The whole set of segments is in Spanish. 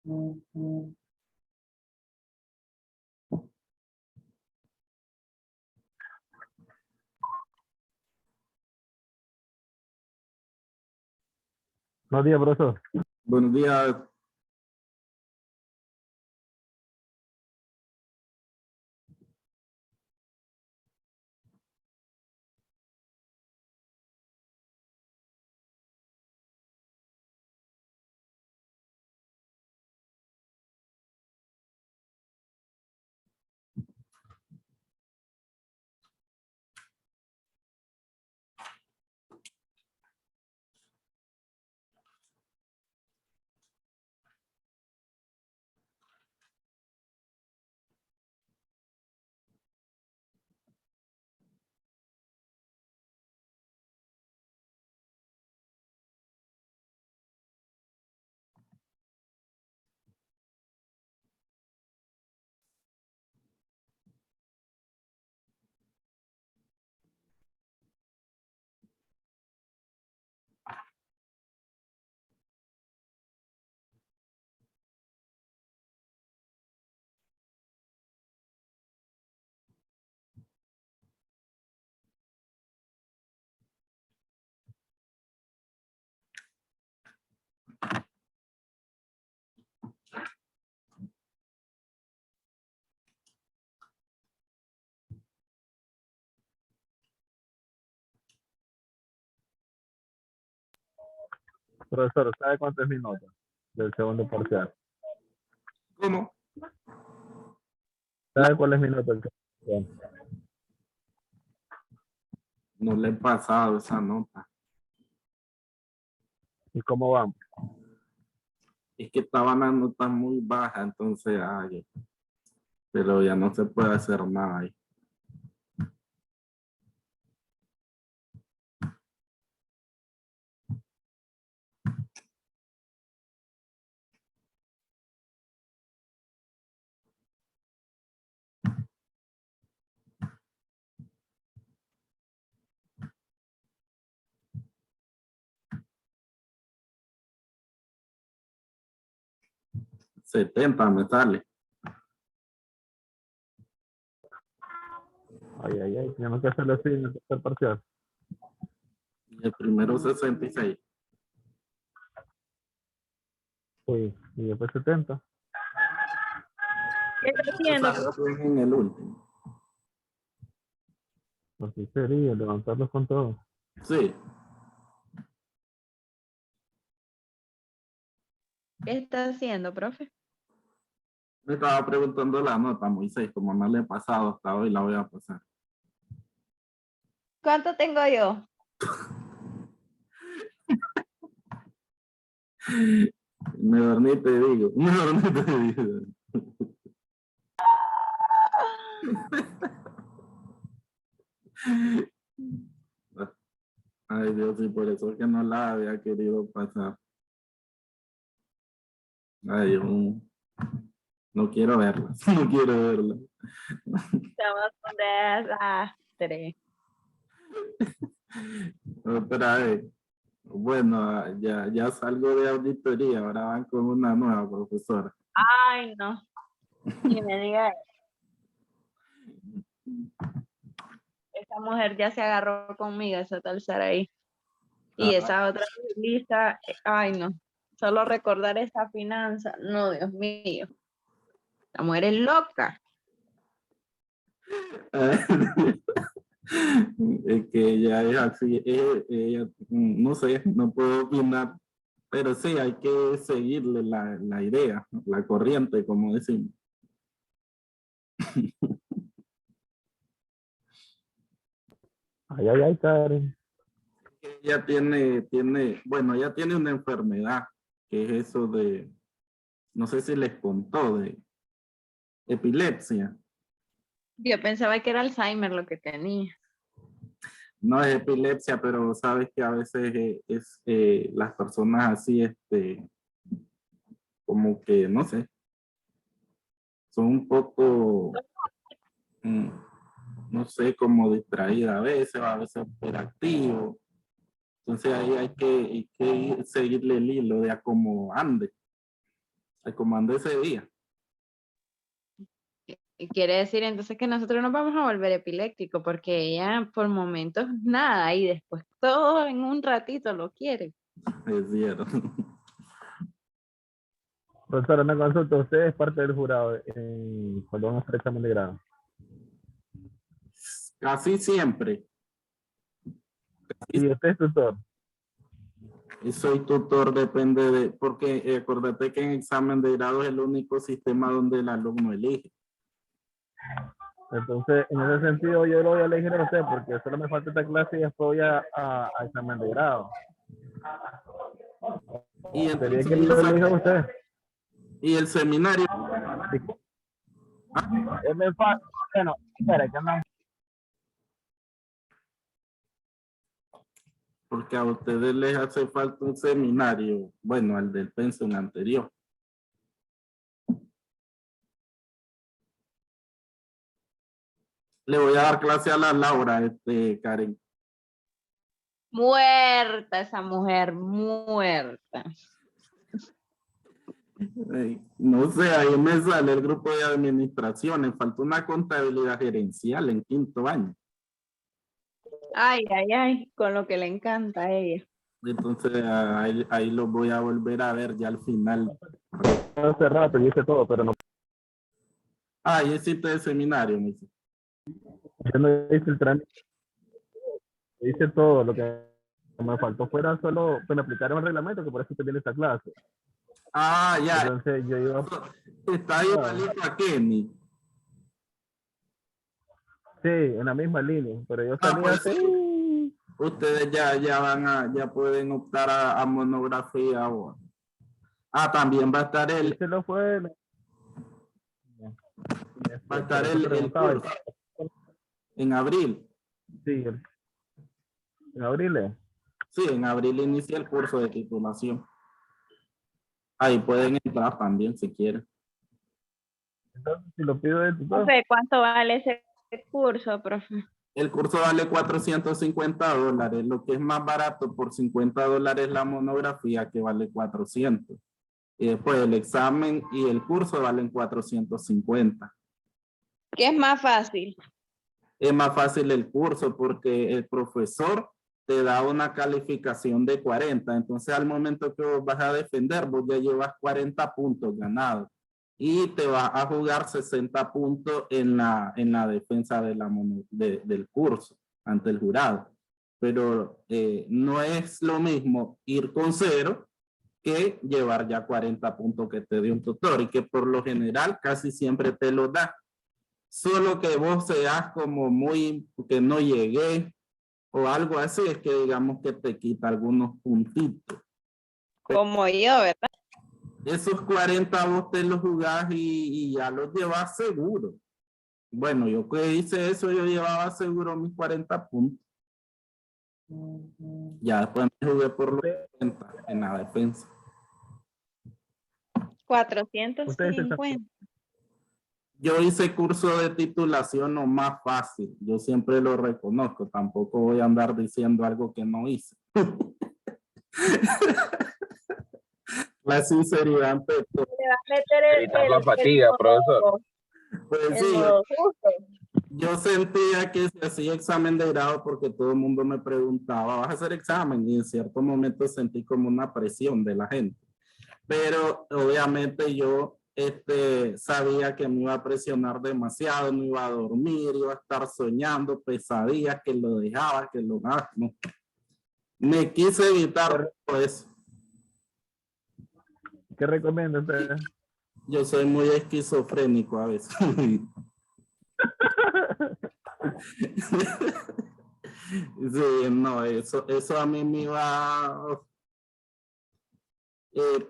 Buenos días, profesor. Buenos días. Profesor, ¿sabe cuánto es mi nota del segundo parcial? ¿Cómo? ¿Sabe cuál es mi nota del segundo parcial? No le he pasado esa nota. ¿Y cómo vamos? Es que estaban las notas muy bajas, entonces, ay, pero ya no se puede hacer nada ahí. $70 me sale. Ay, tenemos que hacerlo así en el tercer parcial. Y el primero 66. Sí, y después 70. ¿Qué está haciendo? Es en el último. Así sería, levantarlos con todo. Sí. ¿Qué está haciendo, profe? Me estaba preguntando la nota, Moisés, como no le he pasado hasta hoy, la voy a pasar. ¿Cuánto tengo yo? Mejor ni te digo, mejor ni te digo. Ay Dios, y por eso es que no la había querido pasar. Ay, no quiero verla, no quiero verla. Estamos un desastre. Otra vez. Bueno, ya salgo de auditoría, ahora van con una nueva profesora. Ay, no. Ni me diga eso. Esa mujer ya se agarró conmigo, esa tal Saraí. Y esa otra lista, ay, no. Solo recordar esa finanza. No, Dios mío. La mujer es loca. Es que ella es así, ella, no sé, no puedo opinar, pero sí hay que seguirle la idea, la corriente, como decimos. Ay, Karen. Ella bueno, ella tiene una enfermedad, que es eso de, no sé si les contó, de epilepsia. Yo pensaba que era Alzheimer lo que tenía. No es epilepsia, pero sabes que a veces las personas así, como que, no sé, son un poco, no sé, como distraídas a veces hiperactivos. Entonces ahí hay que seguirle el hilo de a cómo ande. el comando ese día. Y quiere decir entonces que nosotros nos vamos a volver epilépticos porque ella por momentos nada y después todo en un ratito lo quiere. Es cierto. Profesora, una consulta. ¿Usted es parte del jurado cuando van a hacer examen de grado? Casi siempre. ¿Y usted es tutor? Y soy tutor, depende de, porque acuérdate que en examen de grado es el único sistema donde el alumno elige. Entonces, en ese sentido, yo lo voy a elegir a usted porque solo me falta esta clase y después voy a examen de grado. Y Sería entonces, que lo elija usted. y el seminario, Es muy fácil. Bueno, espera, que andamos. porque a ustedes les hace falta un seminario, bueno, al del pensum anterior. Le voy a dar clase a la Laura, Karen. Muerta esa mujer, muerta. No sé, ahí me sale el grupo de administración, falta una contabilidad gerencial en 5º año. Ay, ay, ay, con lo que le encanta a ella. Entonces ahí lo voy a volver a ver ya al final. Hace rato yo hice todo, pero no. Ah, ya hiciste el seminario, me dice. Yo no hice el trámite. Hice todo. Lo que me faltó fuera solo pues, me aplicaron el reglamento, que por eso usted tiene esta clase. Ah, ya. Entonces yo iba. Está igualito a Kenny. Sí, en la misma línea, pero yo salí Pues así. sí. Ustedes ya pueden optar a monografía o. Ah, también va a estar Ese lo fue. Va a estar el curso en abril. Sí, en abril. Sí, en abril inicia el curso de titulación. Ahí pueden entrar también si quieren. Entonces, si lo pido de tutor. Profe, ¿cuánto vale ese curso, profe? El curso vale $450. Lo que es más barato por $50 la monografía, que vale 400. Y después el examen y el curso valen 450. ¿Qué es más fácil? Es más fácil el curso porque el profesor te da una calificación de 40. Entonces, al momento que vos vas a defender, vos ya llevas 40 puntos ganados. Y te vas a jugar 60 puntos en la defensa del curso ante el jurado. Pero no es lo mismo ir con 0 que llevar ya 40 puntos que te dio un tutor y que por lo general casi siempre te lo da. Solo que vos seas como muy, que no llegué o algo así, es que digamos que te quita algunos puntitos. Como yo, ¿verdad? Esos 40 vos te los jugás y ya los llevas seguro. Bueno, yo que hice eso, yo llevaba seguro mis 40 puntos. Ya después me jugué por los 40 en la defensa. 450. Yo hice curso de titulación lo más fácil. Yo siempre lo reconozco. Tampoco voy a andar diciendo algo que no hice. La sinceridad ante todo. Le va a meter la fatiga, profesor. Pues sí, yo sentía que se hacía examen de grado porque todo el mundo me preguntaba, ¿vas a hacer examen? Y en cierto momento sentí como una presión de la gente. Pero obviamente yo sabía que me iba a presionar demasiado, no iba a dormir, iba a estar soñando, pesadillas, que lo dejaba, que lo... no. Me quise evitar todo eso. ¿Qué recomienda usted? Yo soy muy esquizofrénico a veces. Sí, no, eso a mí me iba...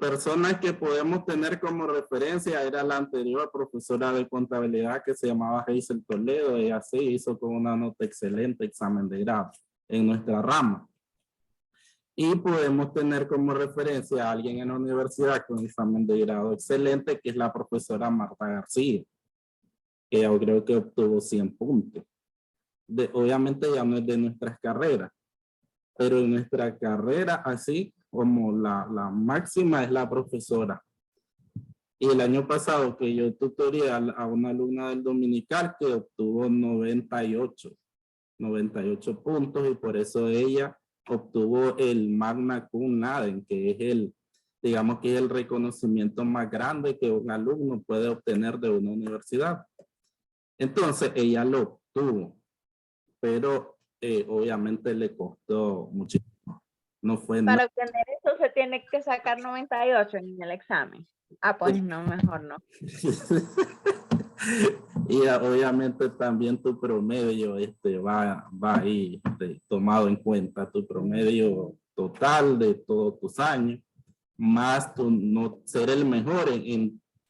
personas que podemos tener como referencia era la anterior profesora de contabilidad que se llamaba Hazel Toledo. Ella sí hizo con una nota excelente examen de grado en nuestra rama. Y podemos tener como referencia a alguien en la universidad con examen de grado excelente, que es la profesora Marta García, que yo creo que obtuvo 100 puntos. Obviamente ya no es de nuestras carreras, pero en nuestra carrera así como la máxima es la profesora. Y el año pasado que yo tutorié a una alumna del dominical que obtuvo 98 puntos y por eso ella obtuvo el Magna Cum Laude, que es el, digamos que es el reconocimiento más grande que un alumno puede obtener de una universidad. Entonces ella lo obtuvo, pero obviamente le costó muchísimo. No fue nada. Para obtener eso se tiene que sacar 98 en el examen. Ah, pues no, mejor no. Y obviamente también tu promedio va ahí tomado en cuenta, tu promedio total de todos tus años, más tu no ser el mejor.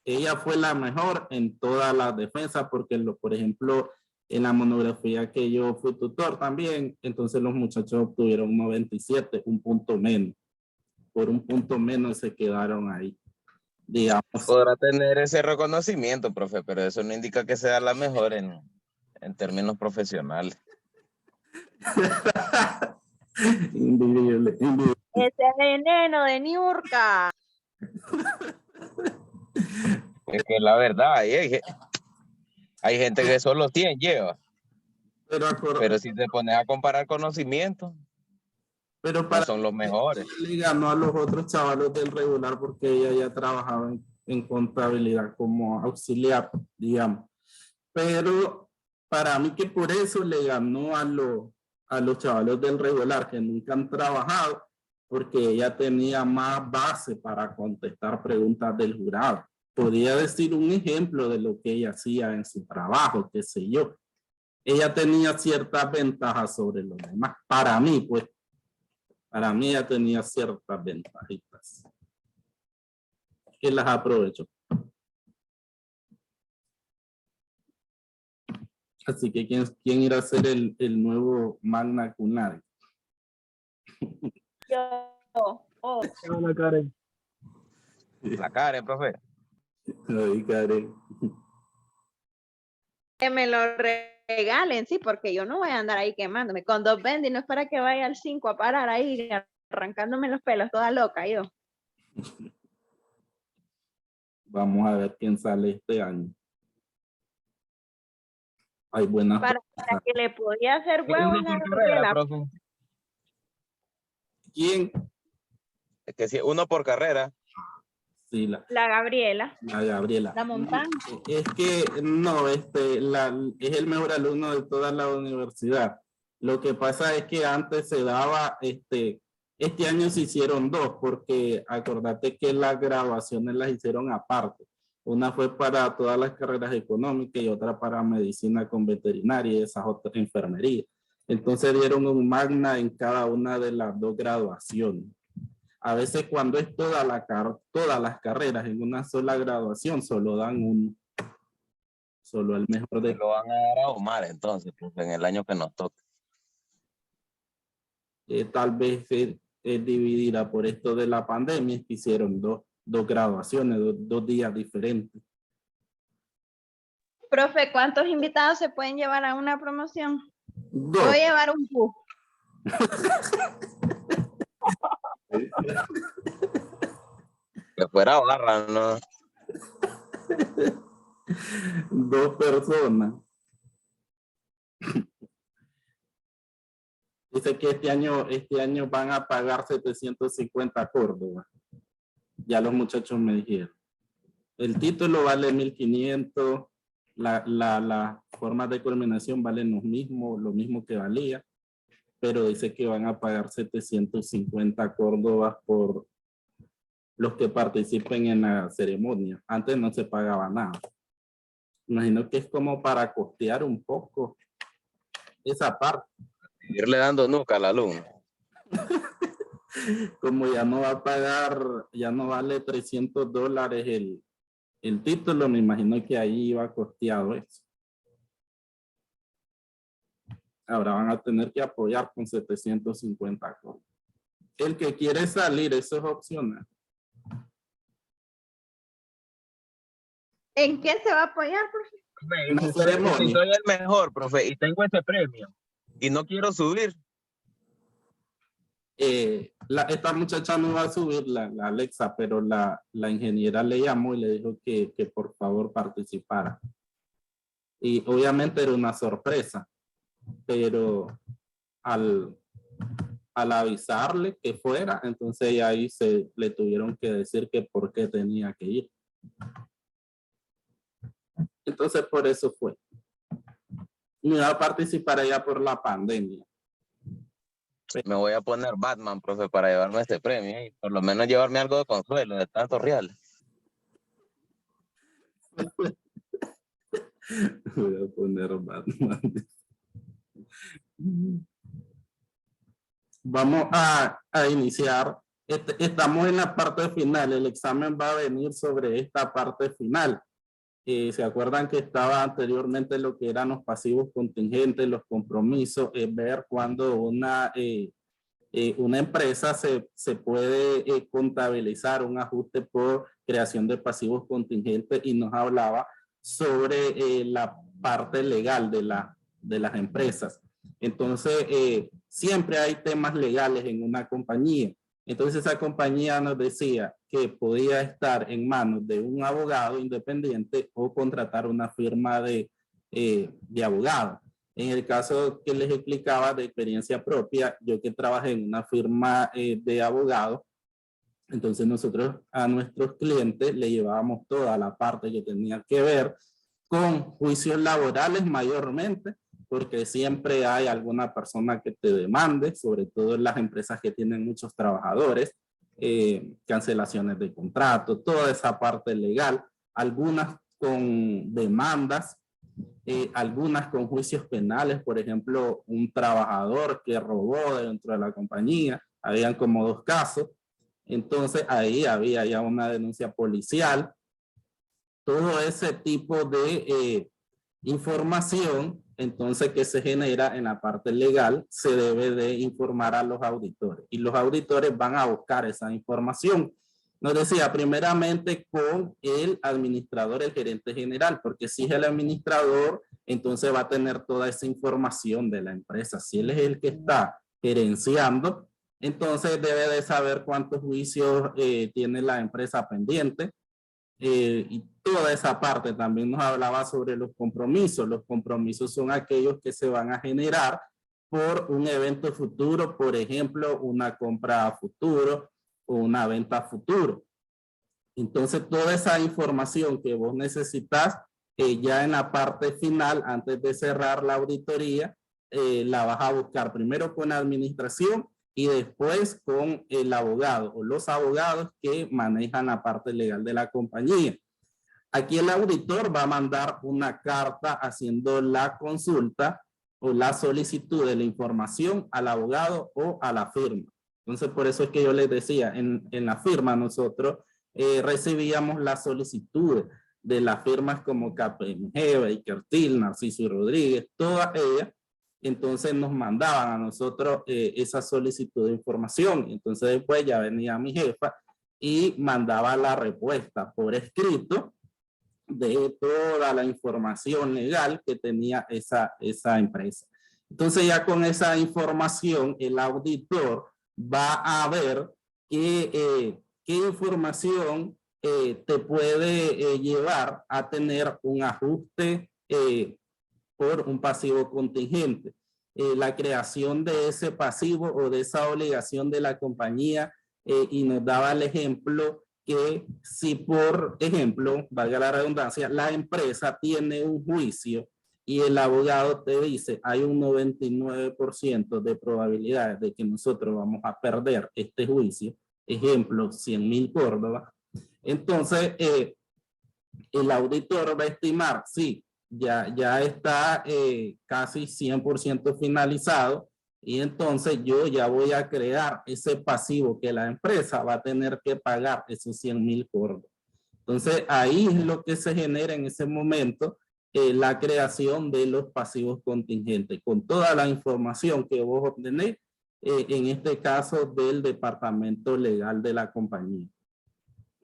Ella fue la mejor en todas las defensas, porque por ejemplo, en la monografía que yo fui tutor también, entonces los muchachos obtuvieron 97, un punto menos. Por un punto menos se quedaron ahí. Digamos. Podrá tener ese reconocimiento, profe, pero eso no indica que sea la mejor en términos profesionales. Indivisible. Ese veneno de Niurka. Es que la verdad, hay gente que solo 100 lleva. Pero si te pones a comparar conocimientos, pero no son los mejores. Le ganó a los otros chavalos del regular porque ella ya trabajaba en contabilidad como auxiliar, digamos. Pero para mí que por eso le ganó a los chavalos del regular que nunca han trabajado, porque ella tenía más base para contestar preguntas del jurado. Podría decir un ejemplo de lo que ella hacía en su trabajo, qué sé yo. Ella tenía ciertas ventajas sobre los demás. Para mí, pues, para mí ella tenía ciertas ventajitas que las aprovechó. Así que ¿quién irá a ser el nuevo Magna Cum Laude? Yo. Oh. Hola, Karen. La Karen, profe. Ay, Karen. Que me lo regalen, sí, porque yo no voy a andar ahí quemándome. Con 2 bendy no es para que vaya al 5 a parar ahí arrancándome los pelos, toda loca yo. Vamos a ver quién sale este año. Hay buenas. Para que le podía hacer huevo Uno en por la carrera, Gabriela. profe. ¿Quién? Es que si uno por carrera. Sí, La Gabriela. La Gabriela. La Montana. Es que no, es el mejor alumno de toda la universidad. Lo que pasa es que antes se daba, este año se hicieron 2, porque acordate que las graduaciones las hicieron aparte. Una fue para todas las carreras económicas y otra para medicina con veterinaria y esas otras enfermería. Entonces dieron un magna en cada una de las 2 graduaciones. A veces cuando es todas las carreras en una sola graduación, solo dan uno. Solo el mejor de... Lo van a dar a Omar entonces, pues, en el año que nos toque. Tal vez dividida por esto de la pandemia, que hicieron dos graduaciones, dos días diferentes. Profe, ¿cuántos invitados se pueden llevar a una promoción? 2. Voy a llevar un bus. Que fuera barra, ¿no? 2 personas. Dice que este año van a pagar 750 Córdoba. Ya los muchachos me dijeron. El título vale 1.500. Las formas de culminación valen lo mismo que valía. Pero dice que van a pagar 750 Córdobas por los que participen en la ceremonia. Antes no se pagaba nada. Imagino que es como para costear un poco esa parte. Irle dando nuca al alumno. Como ya no va a pagar, ya no vale $300 el título, me imagino que ahí iba costeado eso. Ahora van a tener que apoyar con 750 Córdobas. El que quiere salir, eso es opcional. ¿En qué se va a apoyar, profe? Una ceremonia. Si soy el mejor, profe, y tengo ese premio, y no quiero subir, esta muchacha no iba a subir, la Alexa, pero la ingeniera le llamó y le dijo que por favor participara. Y obviamente era una sorpresa, pero al avisarle que fuera, entonces ahí le tuvieron que decir que por qué tenía que ir. Entonces por eso fue. No iba a participar allá por la pandemia. Me voy a poner Batman, profe, para llevarme este premio y por lo menos llevarme algo de consuelo de tantos reales. Voy a poner Batman. Vamos a iniciar. Estamos en la parte final. El examen va a venir sobre esta parte final. ¿Se acuerdan que estaba anteriormente lo que eran los pasivos contingentes, los compromisos? Ver cuando una empresa se puede contabilizar un ajuste por creación de pasivos contingentes, y nos hablaba sobre la parte legal de las empresas. Entonces, siempre hay temas legales en una compañía. Entonces, esa compañía nos decía que podía estar en manos de un abogado independiente o contratar una firma de abogados. En el caso que les explicaba de experiencia propia, yo que trabajé en una firma de abogados, entonces nosotros a nuestros clientes le llevábamos toda la parte que tenía que ver con juicios laborales mayormente, porque siempre hay alguna persona que te demande, sobre todo en las empresas que tienen muchos trabajadores, cancelaciones de contrato, toda esa parte legal, algunas con demandas, algunas con juicios penales. Por ejemplo, un trabajador que robó dentro de la compañía, habían como 2 casos, entonces ahí había ya una denuncia policial. Todo ese tipo de información, entonces, que se genera en la parte legal, se debe de informar a los auditores, y los auditores van a buscar esa información. Nos decía, primeramente con el administrador, el gerente general, porque si es el administrador, entonces va a tener toda esa información de la empresa. Si él es el que está gerenciando, entonces debe de saber cuántos juicios tiene la empresa pendiente. Y toda esa parte. También nos hablaba sobre los compromisos. Los compromisos son aquellos que se van a generar por un evento futuro, por ejemplo, una compra a futuro o una venta a futuro. Entonces, toda esa información que vos necesitas ya en la parte final, antes de cerrar la auditoría, la vas a buscar primero con la administración y después con el abogado o los abogados que manejan la parte legal de la compañía. Aquí el auditor va a mandar una carta haciendo la consulta o la solicitud de la información al abogado o a la firma. Entonces, por eso es que yo les decía, en la firma nosotros recibíamos las solicitudes de las firmas como KPMG, Baker Tilly, Narciso y Rodríguez, todas ellas. Entonces nos mandaban a nosotros esa solicitud de información. Entonces después ya venía mi jefa y mandaba la respuesta por escrito de toda la información legal que tenía esa empresa. Entonces ya con esa información el auditor va a ver qué información te puede llevar a tener un ajuste por un pasivo contingente. La creación de ese pasivo o de esa obligación de la compañía, y nos daba el ejemplo que si, por ejemplo, valga la redundancia, la empresa tiene un juicio y el abogado te dice hay un 99% de probabilidades de que nosotros vamos a perder este juicio, ejemplo 100,000 Córdoba, entonces el auditor va a estimar, sí, ya está casi 100% finalizado, y entonces yo ya voy a crear ese pasivo que la empresa va a tener que pagar esos 100,000 Córdoba. Entonces ahí es lo que se genera en ese momento, la creación de los pasivos contingentes, con toda la información que vos obtenés, en este caso del departamento legal de la compañía.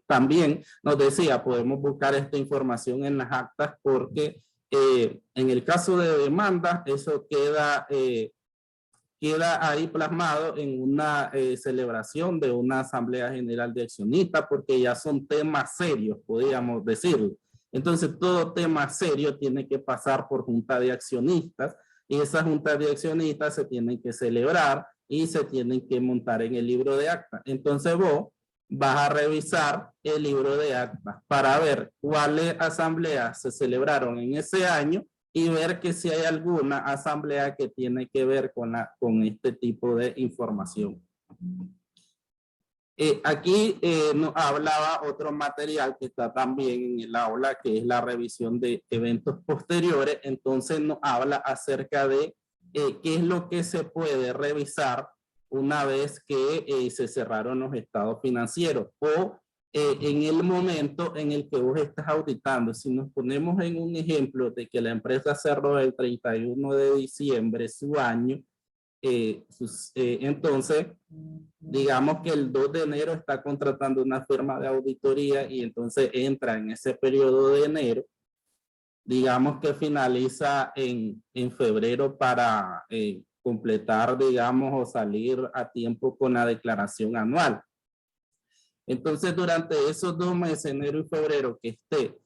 También nos decía, podemos buscar esta información en las actas porque en el caso de demanda, eso queda queda ahí plasmado en una celebración de una asamblea general de accionistas, porque ya son temas serios, podríamos decirlo. Entonces, todo tema serio tiene que pasar por junta de accionistas, y esas juntas de accionistas se tienen que celebrar y se tienen que montar en el libro de acta. Entonces, vos vas a revisar el libro de actas para ver cuáles asambleas se celebraron en ese año y ver que si hay alguna asamblea que tiene que ver con este tipo de información. Aquí nos hablaba otro material que está también en el aula, que es la revisión de eventos posteriores. Entonces nos habla acerca de qué es lo que se puede revisar una vez que se cerraron los estados financieros o en el momento en el que vos estás auditando. Si nos ponemos en un ejemplo de que la empresa cerró el 31 de diciembre su año, entonces digamos que el 2 de enero está contratando una firma de auditoría y entonces entra en ese periodo de enero, digamos que finaliza en febrero para completar, digamos, o salir a tiempo con la declaración anual. Entonces, durante esos 2 meses, enero y febrero, que esté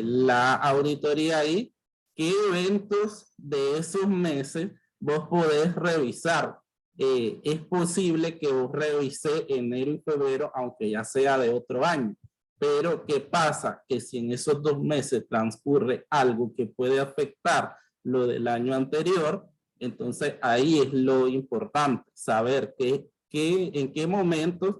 la auditoría ahí, ¿qué eventos de esos meses vos podés revisar? Es posible que vos revise enero y febrero, aunque ya sea de otro año. Pero, ¿qué pasa? Que si en esos 2 meses transcurre algo que puede afectar lo del año anterior, entonces ahí es lo importante, saber en qué momentos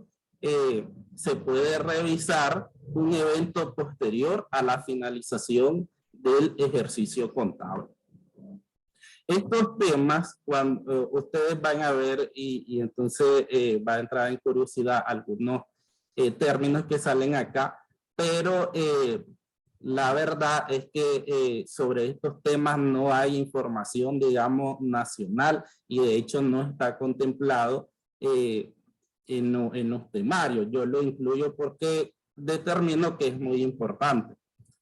se puede revisar un evento posterior a la finalización del ejercicio contable. Estos temas, cuando ustedes van a ver y entonces va a entrar en curiosidad algunos términos que salen acá, pero la verdad es que sobre estos temas no hay información, digamos, nacional, y de hecho no está contemplado en los temarios. Yo lo incluyo porque determino que es muy importante.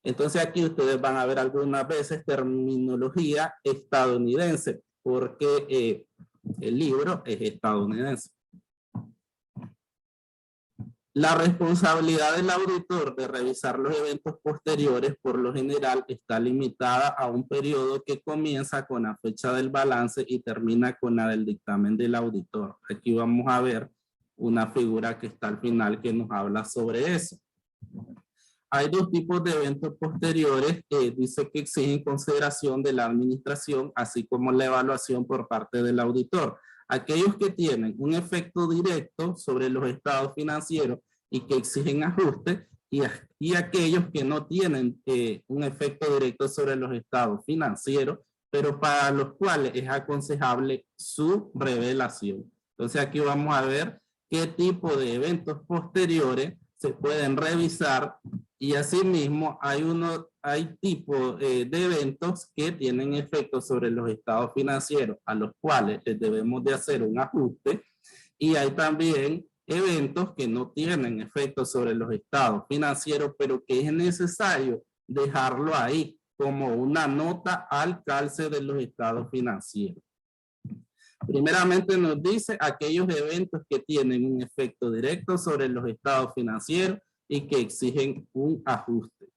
Entonces aquí ustedes van a ver algunas veces terminología estadounidense, porque el libro es estadounidense. La responsabilidad del auditor de revisar los eventos posteriores por lo general está limitada a un periodo que comienza con la fecha del balance y termina con la del dictamen del auditor. Aquí vamos a ver una figura que está al final que nos habla sobre eso. Hay 2 tipos de eventos posteriores. Dice que exigen consideración de la administración, así como la evaluación por parte del auditor. Aquellos que tienen un efecto directo sobre los estados financieros y que exigen ajuste, y aquellos que no tienen un efecto directo sobre los estados financieros, pero para los cuales es aconsejable su revelación. Entonces aquí vamos a ver qué tipo de eventos posteriores se pueden revisar, y asimismo hay tipos de eventos que tienen efectos sobre los estados financieros a los cuales les debemos de hacer un ajuste, y hay también eventos que no tienen efectos sobre los estados financieros, pero que es necesario dejarlo ahí como una nota al calce de los estados financieros. Primeramente nos dice aquellos eventos que tienen un efecto directo sobre los estados financieros y que exigen un ajuste.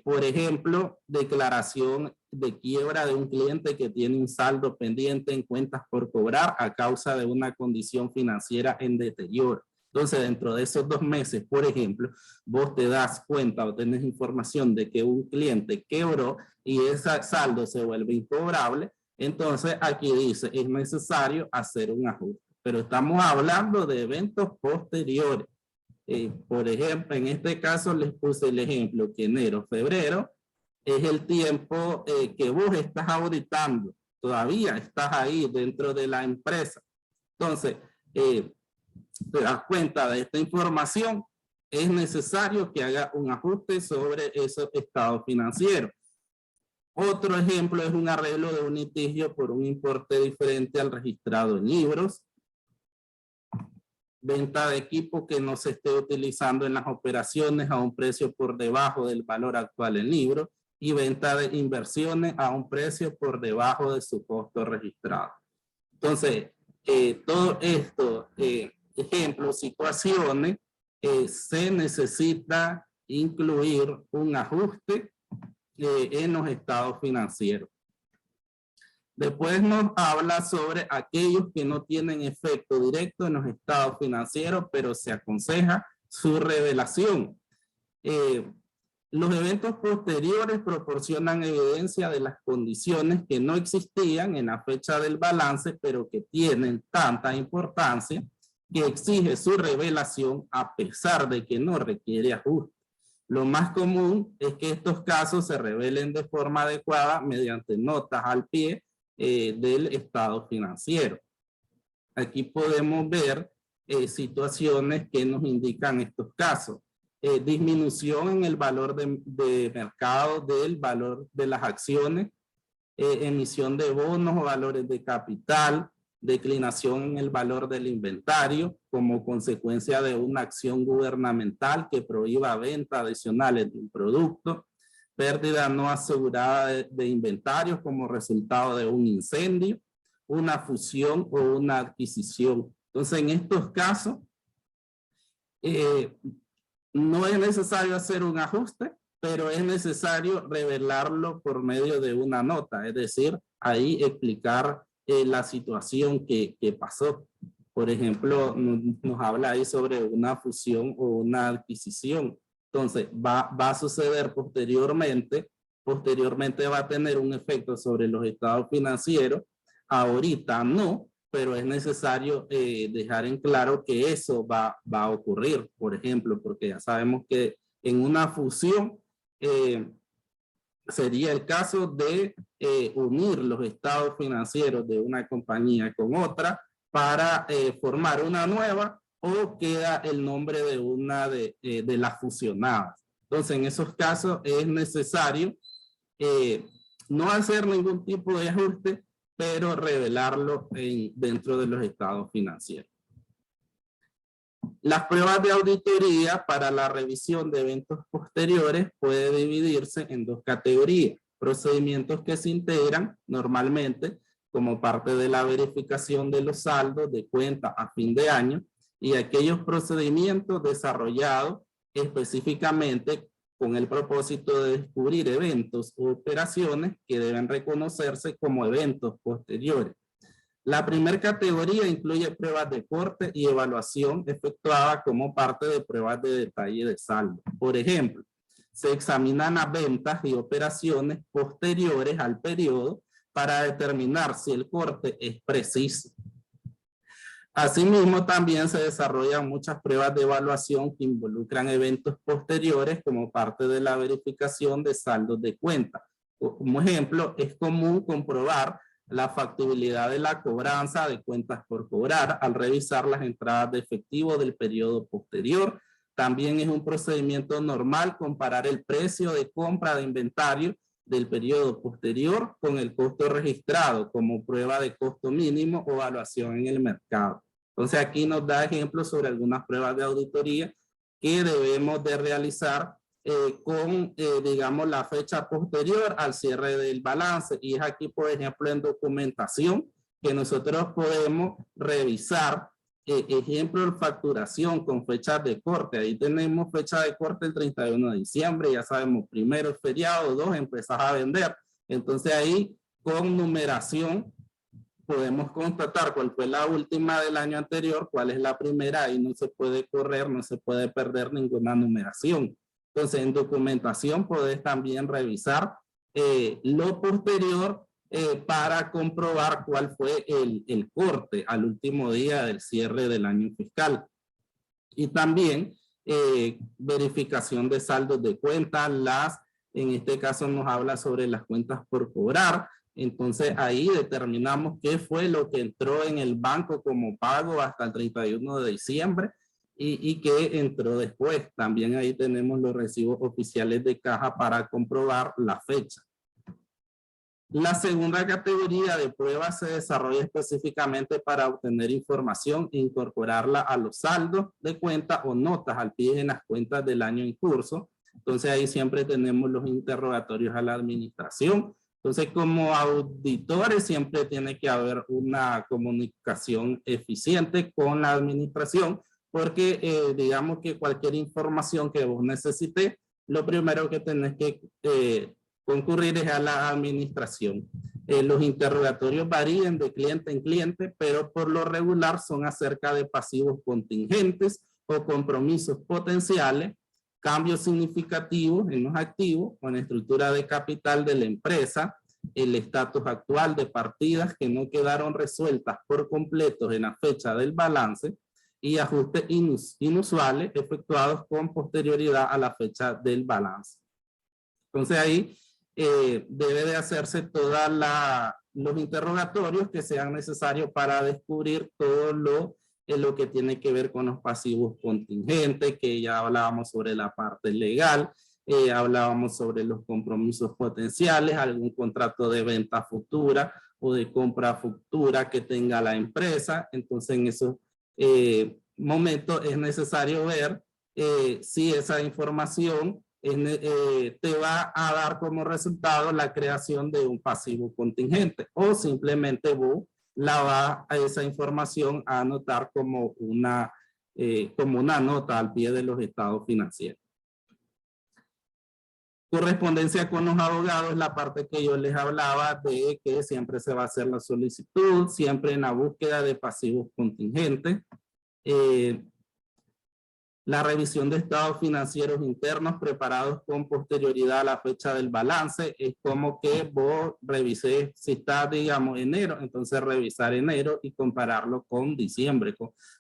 Por ejemplo, declaración de quiebra de un cliente que tiene un saldo pendiente en cuentas por cobrar a causa de una condición financiera en deterioro. Entonces, dentro de esos 2 meses, por ejemplo, vos te das cuenta o tenés información de que un cliente quebró y ese saldo se vuelve incobrable. Entonces, aquí dice, es necesario hacer un ajuste. Pero estamos hablando de eventos posteriores. Por ejemplo, en este caso les puse el ejemplo que enero, febrero es el tiempo que vos estás auditando. Todavía estás ahí dentro de la empresa. Entonces, te das cuenta de esta información, es necesario que haga un ajuste sobre esos estados financieros. Otro ejemplo es un arreglo de un litigio por un importe diferente al registrado en libros. Venta de equipo que no se esté utilizando en las operaciones a un precio por debajo del valor actual en libro, y venta de inversiones a un precio por debajo de su costo registrado. Entonces, todo esto, ejemplos, situaciones, se necesita incluir un ajuste en los estados financieros. Después nos habla sobre aquellos que no tienen efecto directo en los estados financieros, pero se aconseja su revelación. Los eventos posteriores proporcionan evidencia de las condiciones que no existían en la fecha del balance, pero que tienen tanta importancia que exige su revelación a pesar de que no requiere ajuste. Lo más común es que estos casos se revelen de forma adecuada mediante notas al pie del estado financiero. Aquí podemos ver situaciones que nos indican estos casos. Disminución en el valor de mercado del valor de las acciones, emisión de bonos o valores de capital, declinación en el valor del inventario como consecuencia de una acción gubernamental que prohíba ventas adicionales de un producto, pérdida no asegurada de inventarios como resultado de un incendio, una fusión o una adquisición. Entonces, en estos casos, no es necesario hacer un ajuste, pero es necesario revelarlo por medio de una nota, es decir, ahí explicar la situación que pasó. Por ejemplo, nos habla ahí sobre una fusión o una adquisición. Entonces, va a suceder posteriormente va a tener un efecto sobre los estados financieros. Ahorita no, pero es necesario dejar en claro que eso va a ocurrir, por ejemplo, porque ya sabemos que en una fusión sería el caso de unir los estados financieros de una compañía con otra para formar una nueva, o queda el nombre de una de las fusionadas. Entonces, en esos casos es necesario no hacer ningún tipo de ajuste, pero revelarlo dentro de los estados financieros. Las pruebas de auditoría para la revisión de eventos posteriores puede dividirse en dos categorías: procedimientos que se integran normalmente como parte de la verificación de los saldos de cuenta a fin de año, y aquellos procedimientos desarrollados específicamente con el propósito de descubrir eventos o operaciones que deben reconocerse como eventos posteriores. La primera categoría incluye pruebas de corte y evaluación efectuadas como parte de pruebas de detalle de saldo. Por ejemplo, se examinan las ventas y operaciones posteriores al periodo para determinar si el corte es preciso. Asimismo, también se desarrollan muchas pruebas de evaluación que involucran eventos posteriores como parte de la verificación de saldos de cuenta. Como ejemplo, es común comprobar la factibilidad de la cobranza de cuentas por cobrar al revisar las entradas de efectivo del periodo posterior. También es un procedimiento normal comparar el precio de compra de inventario del periodo posterior con el costo registrado como prueba de costo mínimo o evaluación en el mercado. Entonces aquí nos da ejemplos sobre algunas pruebas de auditoría que debemos de realizar con, digamos, la fecha posterior al cierre del balance. Y es aquí, por ejemplo, en documentación que nosotros podemos revisar, ejemplo, facturación con fechas de corte. Ahí tenemos fecha de corte el 31 de diciembre, ya sabemos, primero feriado, 2, empezás a vender. Entonces ahí, con numeración, podemos constatar cuál fue la última del año anterior, cuál es la primera, y no se puede correr, no se puede perder ninguna numeración. Entonces, en documentación podés también revisar lo posterior para comprobar cuál fue el corte al último día del cierre del año fiscal. Y también verificación de saldos de cuentas, en este caso nos habla sobre las cuentas por cobrar. Entonces ahí determinamos qué fue lo que entró en el banco como pago hasta el 31 de diciembre y qué entró después. También ahí tenemos los recibos oficiales de caja para comprobar la fecha. La segunda categoría de pruebas se desarrolla específicamente para obtener información e incorporarla a los saldos de cuenta o notas al pie en las cuentas del año en curso. Entonces ahí siempre tenemos los interrogatorios a la administración Entonces, como auditores siempre tiene que haber una comunicación eficiente con la administración, porque digamos que cualquier información que vos necesites, lo primero que tenés que concurrir es a la administración. Los interrogatorios varían de cliente en cliente, pero por lo regular son acerca de pasivos contingentes o compromisos potenciales, cambios significativos en los activos o en la estructura de capital de la empresa, el estatus actual de partidas que no quedaron resueltas por completo en la fecha del balance y ajustes inusuales efectuados con posterioridad a la fecha del balance. Entonces ahí debe de hacerse todos los interrogatorios que sean necesarios para descubrir todo lo que tiene que ver con los pasivos contingentes, que ya hablábamos sobre la parte legal, hablábamos sobre los compromisos potenciales, algún contrato de venta futura o de compra futura que tenga la empresa. Entonces en esos momentos es necesario ver si esa información te va a dar como resultado la creación de un pasivo contingente o simplemente vos la vas a esa información a anotar como una nota al pie de los estados financieros. Correspondencia con los abogados, la parte que yo les hablaba de que siempre se va a hacer la solicitud, siempre en la búsqueda de pasivos contingentes. La revisión de estados financieros internos preparados con posterioridad a la fecha del balance es como que vos revises, si está, digamos, enero, entonces revisar enero y compararlo con diciembre,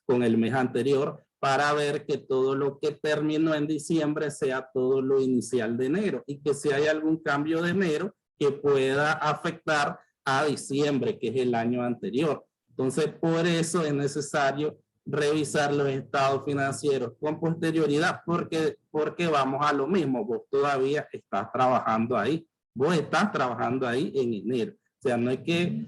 con el mes anterior, para ver que todo lo que terminó en diciembre sea todo lo inicial de enero y que si hay algún cambio de enero que pueda afectar a diciembre, que es el año anterior. Entonces, por eso es necesario revisar los estados financieros con posterioridad, porque vamos a lo mismo, vos todavía estás trabajando ahí, vos estás trabajando ahí en enero. O sea, no es que,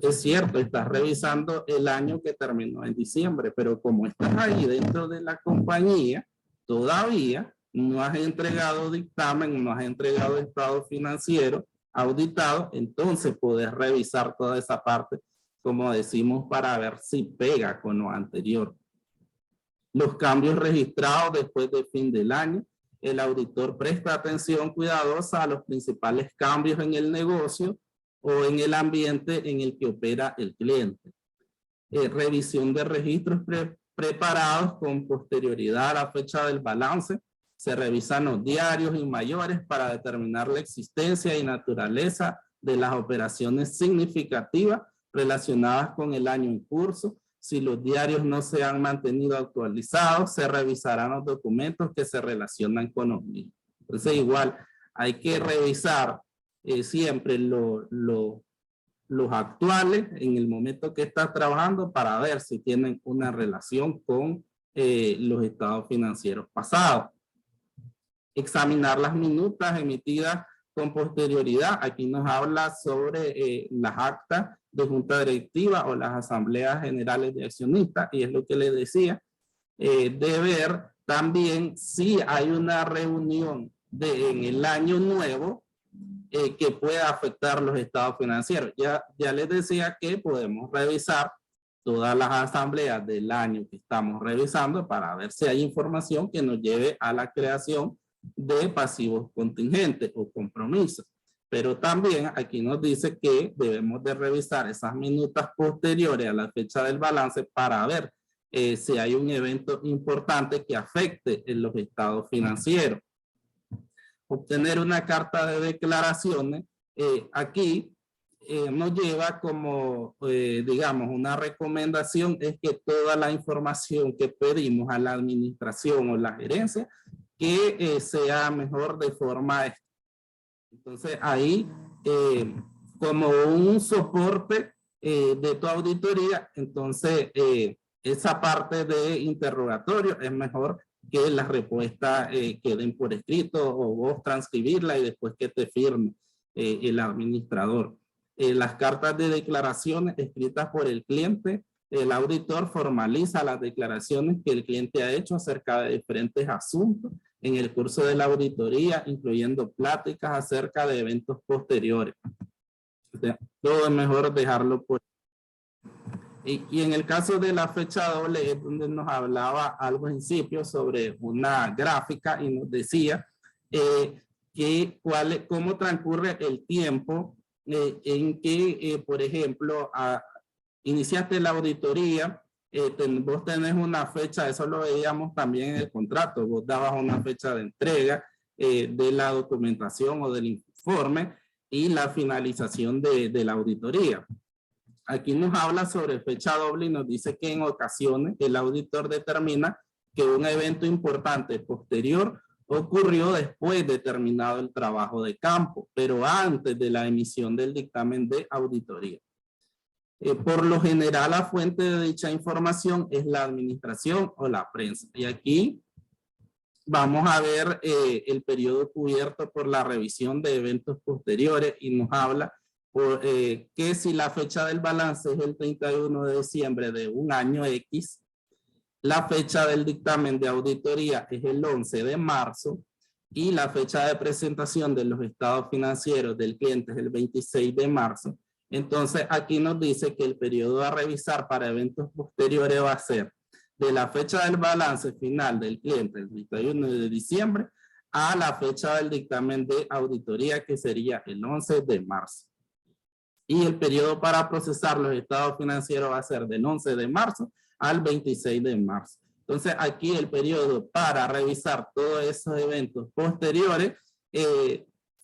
es cierto, estás revisando el año que terminó en diciembre, pero como estás ahí dentro de la compañía, todavía no has entregado dictamen, no has entregado estado financiero auditado, entonces puedes revisar toda esa parte, como decimos, para ver si pega con lo anterior. Los cambios registrados después del fin del año. El auditor presta atención cuidadosa a los principales cambios en el negocio o en el ambiente en el que opera el cliente. Revisión de registros preparados con posterioridad a la fecha del balance. Se revisan los diarios y mayores para determinar la existencia y naturaleza de las operaciones significativas relacionadas con el año en curso. Si los diarios no se han mantenido actualizados, se revisarán los documentos que se relacionan con los mismos. Entonces, igual, hay que revisar siempre los actuales en el momento que estás trabajando para ver si tienen una relación con los estados financieros pasados. Examinar las minutas emitidas con posterioridad. Aquí nos habla sobre las actas de junta directiva o las asambleas generales de accionistas, y es lo que les decía, de ver también si hay una reunión en el año nuevo que pueda afectar los estados financieros. Ya les decía que podemos revisar todas las asambleas del año que estamos revisando para ver si hay información que nos lleve a la creación de pasivos contingentes o compromisos. Pero también aquí nos dice que debemos de revisar esas minutas posteriores a la fecha del balance para ver si hay un evento importante que afecte en los estados financieros. Obtener una carta de declaraciones, aquí nos lleva como, digamos, una recomendación es que toda la información que pedimos a la administración o la gerencia, que sea mejor de forma. Entonces ahí, como un soporte de tu auditoría, entonces esa parte de interrogatorio es mejor que las respuestas queden por escrito o vos transcribirla y después que te firme el administrador. Las cartas de declaraciones escritas por el cliente el auditor formaliza las declaraciones que el cliente ha hecho acerca de diferentes asuntos en el curso de la auditoría, incluyendo pláticas acerca de eventos posteriores. O sea, todo es mejor dejarlo por. Y en el caso de la fecha doble es donde nos hablaba al principio sobre una gráfica y nos decía cómo transcurre el tiempo en que, por ejemplo, iniciaste la auditoría, vos tenés una fecha, eso lo veíamos también en el contrato, vos dabas una fecha de entrega de la documentación o del informe y la finalización de la auditoría. Aquí nos habla sobre fecha doble y nos dice que en ocasiones el auditor determina que un evento importante posterior ocurrió después de terminado el trabajo de campo, pero antes de la emisión del dictamen de auditoría. Por lo general, la fuente de dicha información es la administración o la prensa. Y aquí vamos a ver el periodo cubierto por la revisión de eventos posteriores y nos habla que si la fecha del balance es el 31 de diciembre de un año X, la fecha del dictamen de auditoría es el 11 de marzo y la fecha de presentación de los estados financieros del cliente es el 26 de marzo. Entonces aquí nos dice que el periodo a revisar para eventos posteriores va a ser de la fecha del balance final del cliente, el 31 de diciembre, a la fecha del dictamen de auditoría, que sería el 11 de marzo. Y el periodo para procesar los estados financieros va a ser del 11 de marzo al 26 de marzo. Entonces aquí el periodo para revisar todos esos eventos posteriores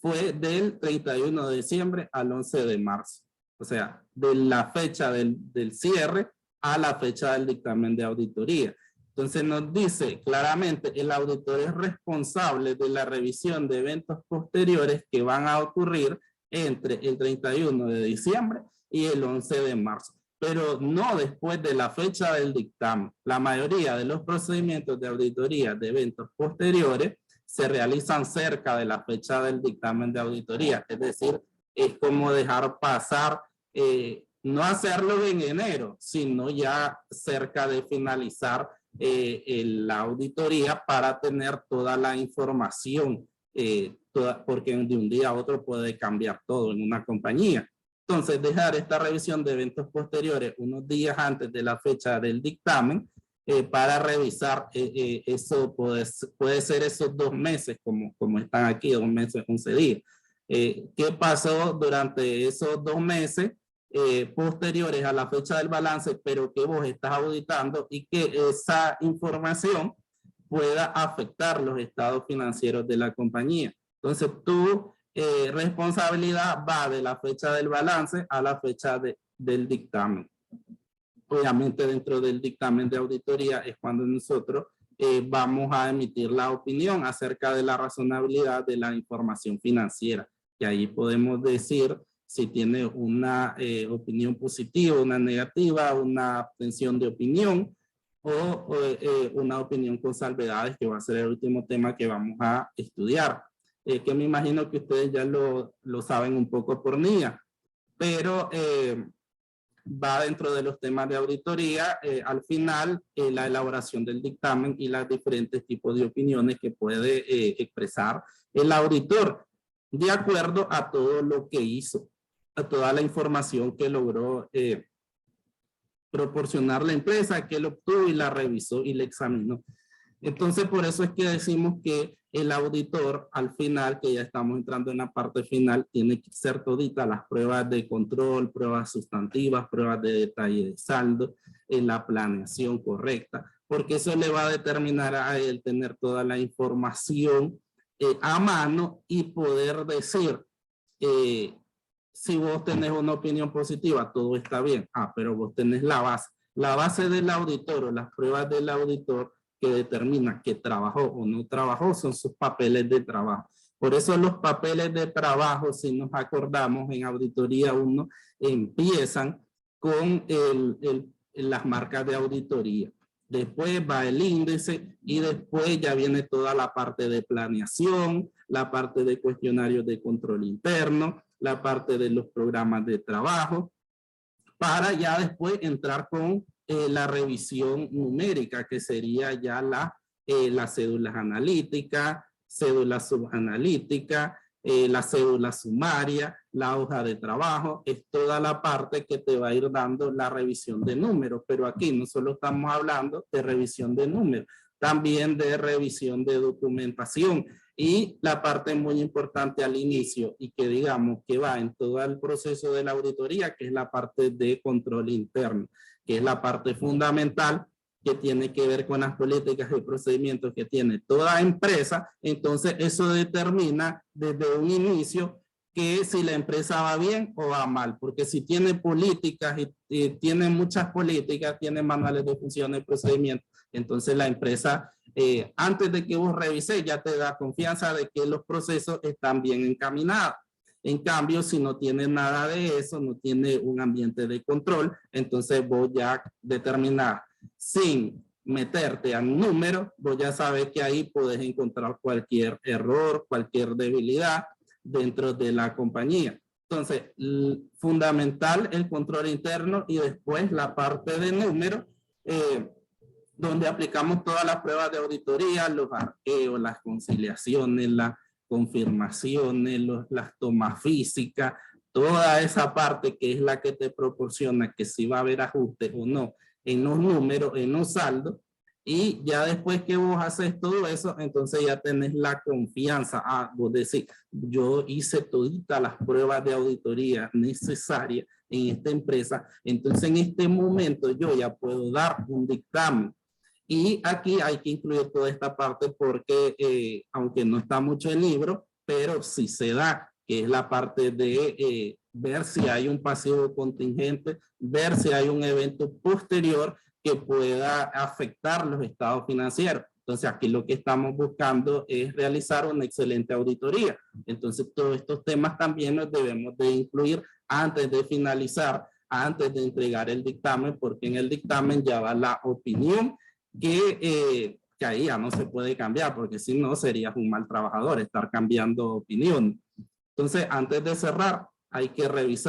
fue del 31 de diciembre al 11 de marzo. O sea, de la fecha del cierre a la fecha del dictamen de auditoría. Entonces nos dice claramente el auditor es responsable de la revisión de eventos posteriores que van a ocurrir entre el 31 de diciembre y el 11 de marzo, pero no después de la fecha del dictamen. La mayoría de los procedimientos de auditoría de eventos posteriores se realizan cerca de la fecha del dictamen de auditoría, es decir, es como dejar pasar, no hacerlo en enero, sino ya cerca de finalizar la auditoría para tener toda la información, porque de un día a otro puede cambiar todo en una compañía. Entonces, dejar esta revisión de eventos posteriores unos días antes de la fecha del dictamen para revisar eso puede ser esos 2 meses, como están aquí, 2 meses, 11 días. ¿Qué pasó durante esos 2 meses posteriores a la fecha del balance, pero que vos estás auditando y que esa información pueda afectar los estados financieros de la compañía? Entonces, tu responsabilidad va de la fecha del balance a la fecha del dictamen. Obviamente, dentro del dictamen de auditoría es cuando nosotros vamos a emitir la opinión acerca de la razonabilidad de la información financiera. Y ahí podemos decir si tiene una opinión positiva, una negativa, una abstención de opinión o una opinión con salvedades, que va a ser el último tema que vamos a estudiar. Que me imagino que ustedes ya lo saben un poco por NIA, pero va dentro de los temas de auditoría, al final la elaboración del dictamen y los diferentes tipos de opiniones que puede expresar el auditor de acuerdo a todo lo que hizo, a toda la información que logró proporcionar la empresa, que lo obtuvo y la revisó y la examinó. Entonces, por eso es que decimos que el auditor, al final, que ya estamos entrando en la parte final, tiene que ser todita las pruebas de control, pruebas sustantivas, pruebas de detalle de saldo, en la planeación correcta, porque eso le va a determinar a él tener toda la información a mano y poder decir, si vos tenés una opinión positiva, todo está bien. Pero vos tenés la base del auditor o las pruebas del auditor que determina que trabajó o no trabajó, son sus papeles de trabajo. Por eso los papeles de trabajo, si nos acordamos en auditoría 1, empiezan con las marcas de auditoría. Después va el índice y después ya viene toda la parte de planeación, la parte de cuestionarios de control interno, la parte de los programas de trabajo, para ya después entrar con la revisión numérica, que sería ya las cédulas analíticas, cédula subanalítica, la cédula sumaria, la hoja de trabajo, es toda la parte que te va a ir dando la revisión de números, pero aquí no solo estamos hablando de revisión de números, también de revisión de documentación y la parte muy importante al inicio y que digamos que va en todo el proceso de la auditoría, que es la parte de control interno, que es la parte fundamental que tiene que ver con las políticas y procedimientos que tiene toda empresa. Entonces eso determina desde un inicio que si la empresa va bien o va mal, porque si tiene políticas y tiene muchas políticas, tiene manuales de funciones y procedimientos, entonces la empresa antes de que vos revises ya te da confianza de que los procesos están bien encaminados. En cambio, si no tiene nada de eso, no tiene un ambiente de control, entonces vos ya determinás sin meterte a números, vos ya sabes que ahí puedes encontrar cualquier error, cualquier debilidad dentro de la compañía. Entonces, fundamental el control interno y después la parte de números, donde aplicamos todas las pruebas de auditoría, los arqueos, las conciliaciones, las confirmaciones, las tomas físicas, toda esa parte que es la que te proporciona que si va a haber ajustes o no en los números, en los saldos, y ya después que vos haces todo eso, entonces ya tenés la confianza. Vos decís, yo hice toditas las pruebas de auditoría necesarias en esta empresa, entonces en este momento yo ya puedo dar un dictamen. Y aquí hay que incluir toda esta parte porque, aunque no está mucho el libro, pero sí se da, que es la parte de ver si hay un pasivo contingente, ver si hay un evento posterior que pueda afectar los estados financieros. Entonces aquí lo que estamos buscando es realizar una excelente auditoría. Entonces todos estos temas también los debemos de incluir antes de finalizar, antes de entregar el dictamen, porque en el dictamen ya va la opinión que ahí ya no se puede cambiar, porque si no serías un mal trabajador estar cambiando opinión. Entonces, antes de cerrar, hay que revisar